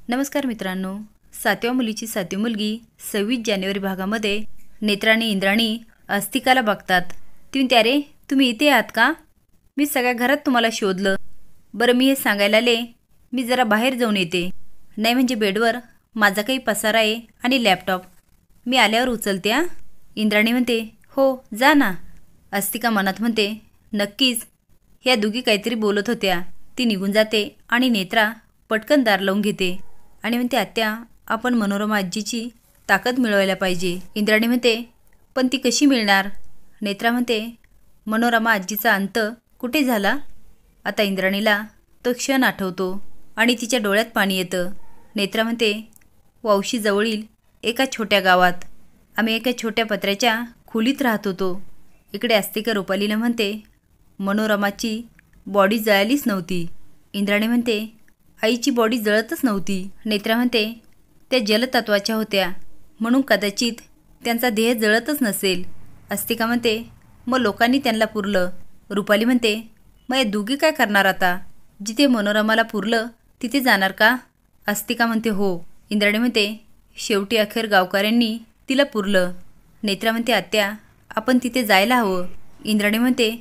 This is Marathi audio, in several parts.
नमस्कार मित्रांनो, सातव्या मुलीची सातवी मुलगी 26 जानेवारी भागामध्ये नेत्राणी इंद्राणी अस्तिकाला बघतात. ती म्हणते, अरे तुम्ही इथे आहात का? मी सगळ्या घरात तुम्हाला शोधलं. बरं मी हे सांगायला आले, मी जरा बाहेर जाऊन येते. नाही म्हणजे बेडवर माझा काही पसारा आहे आणि लॅपटॉप, मी आल्यावर उचलते हां. इंद्राणी म्हणते, हो जा ना. अस्तिका मनात म्हणते, नक्कीच ह्या दोघी काहीतरी बोलत होत्या. ती निघून जाते आणि नेत्रा पटकन दार लावून घेते आणि म्हणते, आत्या आपण मनोरमा आजीची ताकद मिळवायला पाहिजे. इंद्राणी म्हणते, पण ती कशी मिळणार? नेत्रा म्हणते, मनोरमा आजीचा अंत कुठे झाला? आता इंद्राणीला तो क्षण आठवतो आणि तिच्या डोळ्यात पाणी येतं. नेत्रा म्हणते, वावशी जवळील एका छोट्या गावात आम्ही एका छोट्या पत्र्याच्या खोलीत राहत होतो. इकडे अस्तिका रुपालीला म्हणते, मनोरमाची बॉडी जळालीच नव्हती. इंद्राणी म्हणते, आईची बॉडी जळतच नव्हती. नेत्रा म्हणते, त्या जलतत्वाच्या होत्या म्हणून कदाचित त्यांचा देह जळतच नसेल. अस्तिका म्हणते, मग लोकांनी त्यांना पुरलं. रुपाली म्हणते, मग या दोघी काय करणार आता? जिथे मनोरमाला पुरलं तिथे जाणार का? अस्तिका म्हणते, हो. इंद्राणी म्हणते, शेवटी अखेर गावकऱ्यांनी तिला पुरलं. नेत्रा म्हणते, आत्या आपण तिथे जायला हवं. इंद्राणी म्हणते,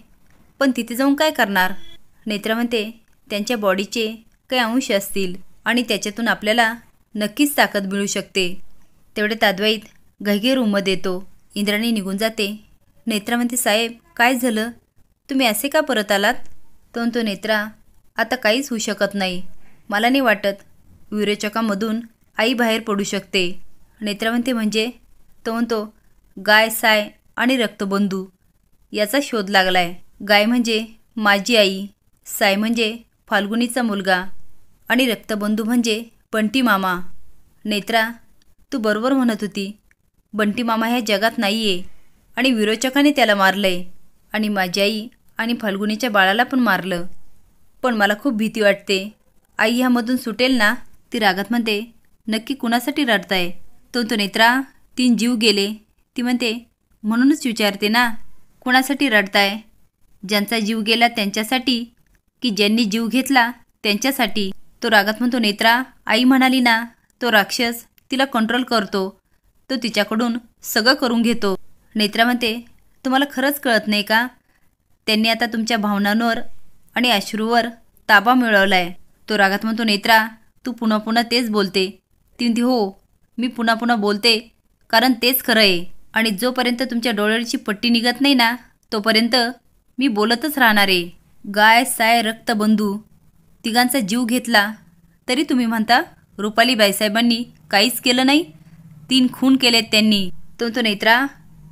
पण तिथे जाऊन काय करणार? नेत्रा म्हणते, त्यांच्या बॉडीचे काही अंश असतील आणि त्याच्यातून आपल्याला नक्कीच ताकद मिळू शकते. तेवढे अद्वैत घाईघाई रूममध्ये येतो. इंद्राणी निघून जाते. नेत्रा म्हणते, साहेब काय झालं? तुम्ही असे का परत आलात? तो म्हणतो, नेत्रा आता काहीच होऊ शकत नाही. मला नाही वाटत विरेचकामधून आई बाहेर पडू शकते. नेत्रा म्हणते, म्हणजे? तो म्हणतो, गाय, साय आणि रक्तबंधू याचा शोध लागलाय. गाय म्हणजे माझी आई, साय म्हणजे फाल्गुनीचा मुलगा आणि रक्तबंधू म्हणजे बंटी मामा. नेत्रा तू बरोबर म्हणत होती. बंटी मामा ह्या जगात नाही आहे आणि विरोचकाने त्याला मारलं आहे आणि माझी आई आणि फाल्गुनीच्या बाळाला पण मारलं. पण मला खूप भीती वाटते. आई ह्यामधून सुटेल ना? ती रागात म्हणते, नक्की कुणासाठी रडताय? तो नेत्रा 3 जीव गेले. ती म्हणते, म्हणूनच विचारते ना, कुणासाठी रडताय? ज्यांचा जीव गेला त्यांच्यासाठी की ज्यांनी जीव घेतला त्यांच्यासाठी? तो रागात म्हणतो, नेत्रा आई म्हणाली ना, तो राक्षस तिला कंट्रोल करतो, तो तिच्याकडून सगळं करून घेतो. नेत्रा म्हणते, तुम्हाला खरंच कळत नाही का? त्यांनी आता तुमच्या भावनांवर आणि अश्रूवर ताबा मिळवला आहे. तो रागात म्हणतो, नेत्रा तू पुन्हा पुन्हा तेच बोलते. ती म्हणते, हो मी पुन्हा पुन्हा बोलते कारण तेच खरं आहे आणि जोपर्यंत तुमच्या डोळ्याची पट्टी निघत नाही ना तोपर्यंत मी बोलतच राहणार आहे. गाय, साय, रक्तबंधू तिघांचा जीव घेतला तरी तुम्ही म्हणता रुपाली बाईसाहेबांनी काहीच केलं नाही? 3 खून केलेत त्यांनी. तो नेत्रा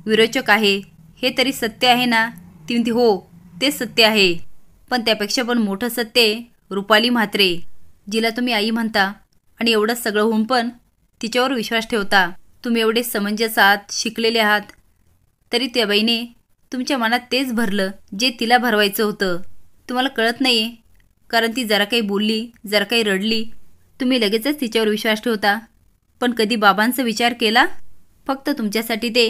विरोचक आहे हे तरी सत्य आहे ना? ती म्हणते, हो ते सत्य आहे, पण त्यापेक्षा पण मोठं सत्य आहे रुपाली म्हात्रे, जिला तुम्ही आई म्हणता आणि एवढं सगळं होऊन पण तिच्यावर विश्वास ठेवता. तुम्ही एवढे समंजस आहात, शिकलेले आहात, तरी त्या बाईने तुमच्या मनात तेच भरलं जे तिला भरवायचं होतं. तुम्हाला कळत नाही आहे कारण ती जरा काही बोलली, जरा काही रडली, तुम्ही लगेचच तिच्यावर विश्वास ठेवता. पण कधी बाबांचा विचार केला? फक्त तुमच्यासाठी ते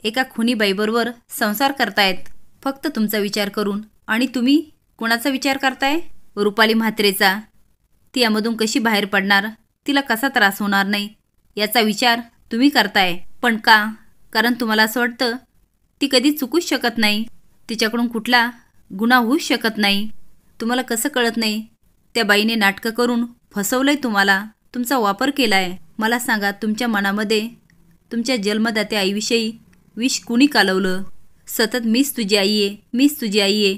एका खुनी बाईबरोबर संसार करतायत, फक्त तुमचा विचार करून. आणि तुम्ही कुणाचा विचार करताय? रुपाली म्हात्रेचा. ती यामधून कशी बाहेर पडणार, तिला कसा त्रास होणार नाही याचा विचार तुम्ही करताय. पण का? कारण तुम्हाला असं वाटतं ती कधी चुकूच शकत नाही, तिच्याकडून कुठला गुन्हा होऊच शकत नाही. तुम्हाला कसं कळत नाही? त्या बाईने नाटकं करून फसवलंय तुम्हाला, तुमचा वापर केलाय. मला सांगा, तुमच्या मनामध्ये तुमच्या जन्मदात्या आईविषयी विष कुणी कालवलं? सतत मीच तुझी आई आहे, मीच तुझी आई आहे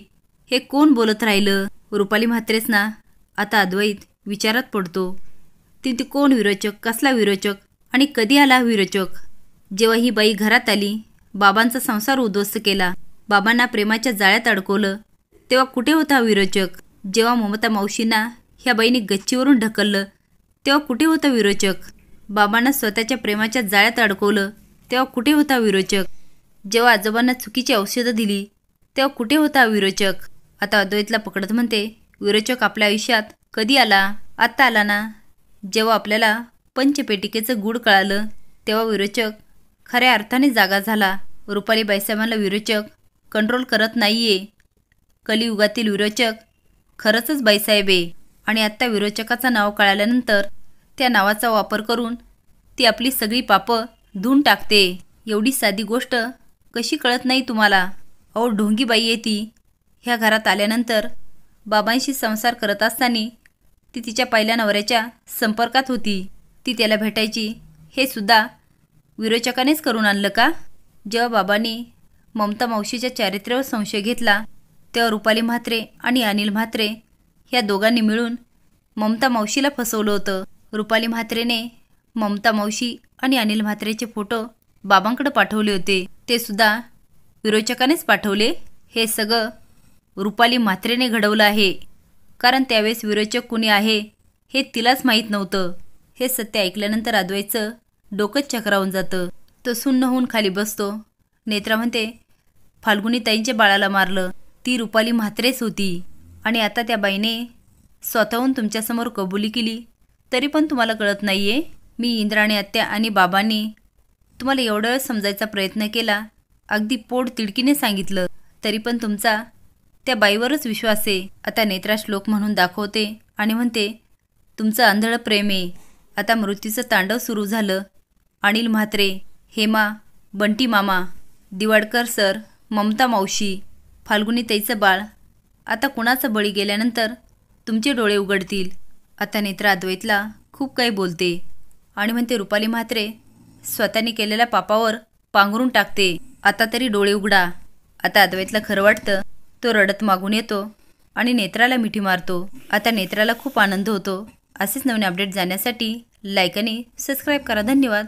हे कोण बोलत राहिलं? रुपाली म्हात्रेच ना. आता अद्वैत विचारात पडतो. ती कोण विरोचक, कसला विरोचक आणि कधी आला विरोचक? जेव्हा ही बाई घरात आली, बाबांचा संसार उद्ध्वस्त केला, बाबांना प्रेमाच्या जाळ्यात अडकवलं, तेव्हा कुठे होता विरोचक? जेव्हा ममता मावशींना ह्या बाईने गच्चीवरून ढकललं, तेव्हा कुठे होता विरोचक? बाबांना स्वतःच्या प्रेमाच्या जाळ्यात अडकवलं, तेव्हा कुठे होता विरोचक? जेव्हा आजोबांना चुकीची औषधं दिली, तेव्हा कुठे होता विरोचक? आता अद्वैतला पकडत म्हणते, विरोचक आपल्या आयुष्यात कधी आला? आत्ता आला ना. जेव्हा आपल्याला पंचपेटिकेचं गूढ कळालं तेव्हा विरोचक खऱ्या अर्थाने जागा झाला. रुपाली बाईसाहेबांना विरोचक कंट्रोल करत नाहीये. कलियुगातील विरोचक खरंच बाईसाहेब आहे. आणि आत्ता विरोचकाचं नाव कळाल्यानंतर त्या नावाचा वापर करून ती आपली सगळी पापं धुवून टाकते। एवढी साधी गोष्ट कशी कळत नाही तुम्हाला? अहो ढोंगीबाई आहे ती। ह्या घरात आल्यानंतर बाबांशी संसार करत असताना ती तिच्या पहिल्या नवऱ्याच्या संपर्कात होती। ती त्याला भेटायची हे सुद्धा विरोचकानेच करून आणलं का? जेव्हा बाबांनी ममता मावशीच्या चारित्र्यावर संशय घेतला तेव्हा रुपाली म्हात्रे आणि अनिल म्हात्रे ह्या दोघांनी मिळून ममता मावशीला फसवलं होतं। रुपाली म्हात्रेने ममता मावशी आणि अनिल म्हात्रेचे फोटो बाबांकडे पाठवले होते, ते सुद्धा विरोचकानेच पाठवले। हे सगळं रुपाली म्हात्रेने घडवलं आहे, कारण त्यावेळेस विरोचक कुणी आहे हे तिलाच माहीत नव्हतं। हे सत्य ऐकल्यानंतर अद्वैतचं डोकंच चक्रावून जातं। तो सुन्न होऊन खाली बसतो। नेत्रा म्हणते, फाल्गुनीताईंच्या बाळाला मारलं ती रुपाली म्हात्रेच होती आणि आता त्या बाईने स्वतःहून तुमच्यासमोर कबुली केली, तरी पण तुम्हाला कळत नाहीये? मी इंद्राणी आत्या आणि बाबांनी तुम्हाला एवढं वेळ समजायचा प्रयत्न केला, अगदी पोट तिडकीने सांगितलं, तरी पण तुमचा त्या बाईवरच विश्वास आहे। आता नेत्रा श्लोक म्हणून दाखवते आणि म्हणते, तुमचं आंधळं प्रेम आहे। आता मृत्यूचं तांडव सुरू झालं। अनिल म्हात्रे, हेमा, बंटी मामा, दिवाडकर सर, ममता मावशी, फाल्गुनीताईचं बाळ, आता कुणाचं बळी गेल्यानंतर तुमचे डोळे उघडतील। आता नेत्रा अद्वैतला खूप काही बोलते आणि म्हणते, रुपाली म्हात्रे स्वतःने केलेल्या पापावर पांघरून टाकते, आता तरी डोळे उघडा। आता अद्वैतला खरं वाटतं। तो रडत मागून येतो आणि नेत्राला मिठी मारतो। आता नेत्राला खूप आनंद होतो। असेच नवीन अपडेट जाण्यासाठी लाईक आणि सबस्क्राईब करा। धन्यवाद।